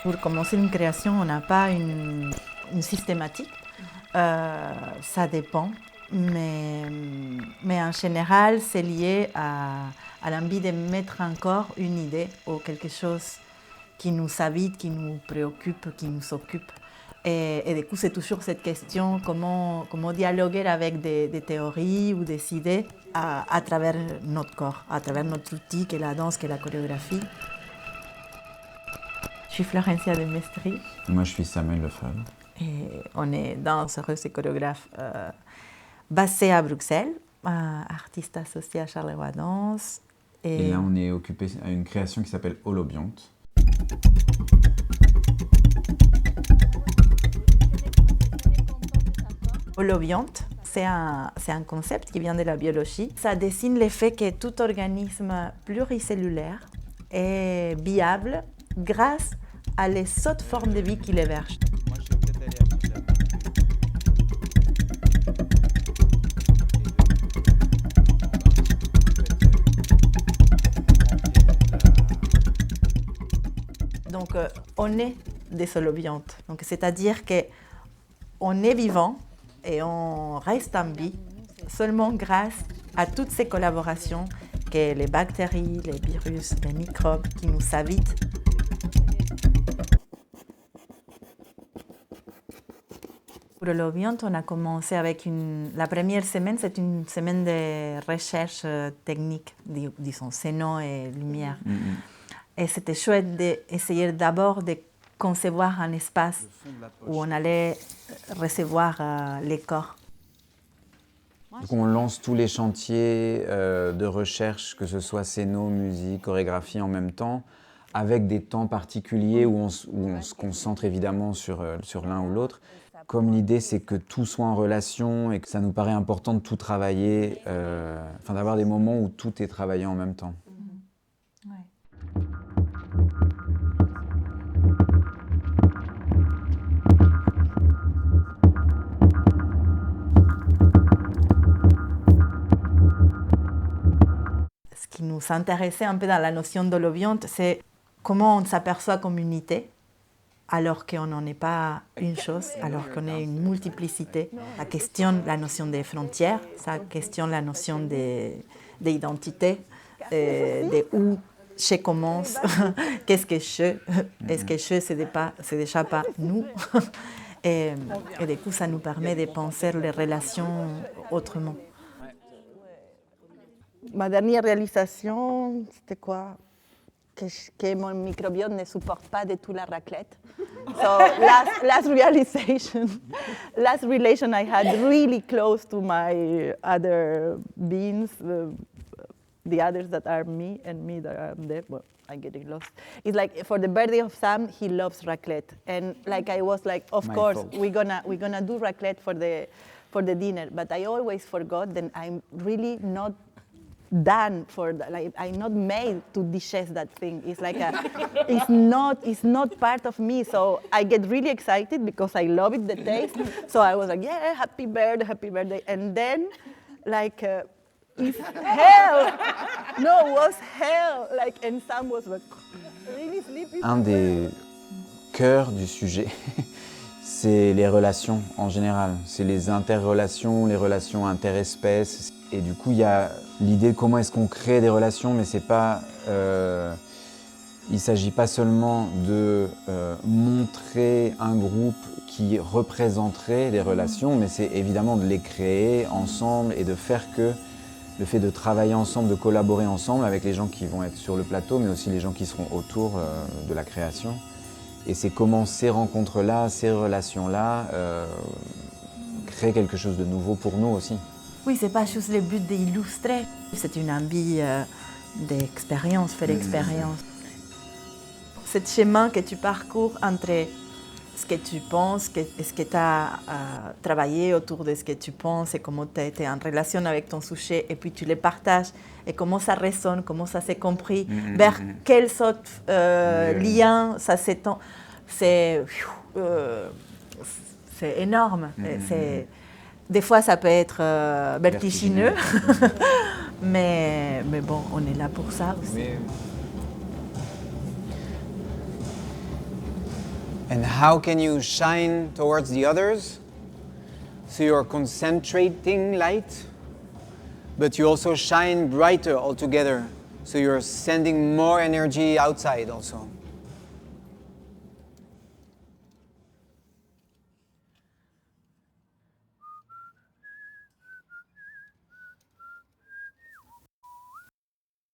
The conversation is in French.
Pour commencer une création, on n'a pas une systématique. Ça dépend, mais en général, c'est lié à l'envie de mettre encore une idée ou quelque chose qui nous habite, qui nous préoccupe, qui nous occupe. Et du coup, c'est toujours cette question, comment dialoguer avec des théories ou des idées à travers notre corps, à travers notre outil qui est la danse, qui est la chorégraphie. Je suis Florencia de Mestri. Moi, je suis Samuel Lefebvre. Et on est danseuse et chorégraphe basée à Bruxelles, artiste associé à Charleroi Danse. Et là, on est occupé à une création qui s'appelle Holobionte. Holobionte, c'est un concept qui vient de la biologie. Ça dessine le fait que tout organisme pluricellulaire est viable grâce à les autres formes de vie qui l'hébergent. Donc, on est des holobiontes. Donc, c'est-à-dire qu'on est vivant et on reste en vie seulement grâce à toutes ces collaborations que les bactéries, les virus, les microbes qui nous habitent. Pour Holobionte, on a commencé avec la première semaine, c'est une semaine de recherche technique, disons, scéno et lumière. Et c'était chouette d'essayer d'abord de concevoir un espace où on allait recevoir les corps. Donc on lance tous les chantiers de recherche, que ce soit scéno, musique, chorégraphie en même temps, avec des temps particuliers où on se concentre évidemment sur l'un ou l'autre. Comme l'idée c'est que tout soit en relation et que ça nous paraît important de tout travailler, d'avoir des moments où tout est travaillé en même temps. Ce qui nous intéressait un peu dans la notion d'holobionte, c'est comment on s'aperçoit comme unité, alors qu'on n'en est pas une chose, alors qu'on est une multiplicité. Ça questionne la notion des frontières, ça questionne la notion d'identité, de où je commence, qu'est-ce que je, est-ce que je, c'est déjà pas nous. Et du coup, ça nous permet de penser les relations autrement. Ma dernière réalisation, c'était quoi? Que mon microbiote ne supporte pas du tout la raclette. So last relation I had really close to my other beings, the others that are me and me that are them. Well, I get it lost. It's like for the birthday of Sam, he loves raclette, and like I was like, of My course fault. we're gonna do raclette for the dinner, but I always forgot that I'm really not done for that. Like, I'm not made to digest that thing. It's like it's not part of me. So I get really excited because I love it, the taste. So I was like, yeah, happy birthday. And then, like, it's hell. No, it was hell. Like, and Sam was like, really sleepy. Un des cœurs du sujet, c'est les relations en général. C'est les interrelations, les relations interespèces. Et du coup, il y a l'idée de comment est-ce qu'on crée des relations, mais c'est pas, il ne s'agit pas seulement de montrer un groupe qui représenterait les relations, mais c'est évidemment de les créer ensemble et de faire que le fait de travailler ensemble, de collaborer ensemble avec les gens qui vont être sur le plateau, mais aussi les gens qui seront autour de la création. Et c'est comment ces rencontres-là, ces relations-là créent quelque chose de nouveau pour nous aussi. Oui, c'est pas juste le but d'illustrer, c'est une envie d'expérience, faire l'expérience. Ce chemin que tu parcours entre ce que tu penses, ce que tu as travaillé autour de ce que tu penses et comment tu es en relation avec ton sujet, et puis tu les partages, et comment ça résonne, comment ça s'est compris, vers quels autres liens ça s'étend. C'est énorme. Des fois, ça peut être vertigineux, mais bon, on est là pour ça aussi. And how can you shine towards the others? So you're concentrating light, but you also shine brighter altogether. So you're sending more energy outside also.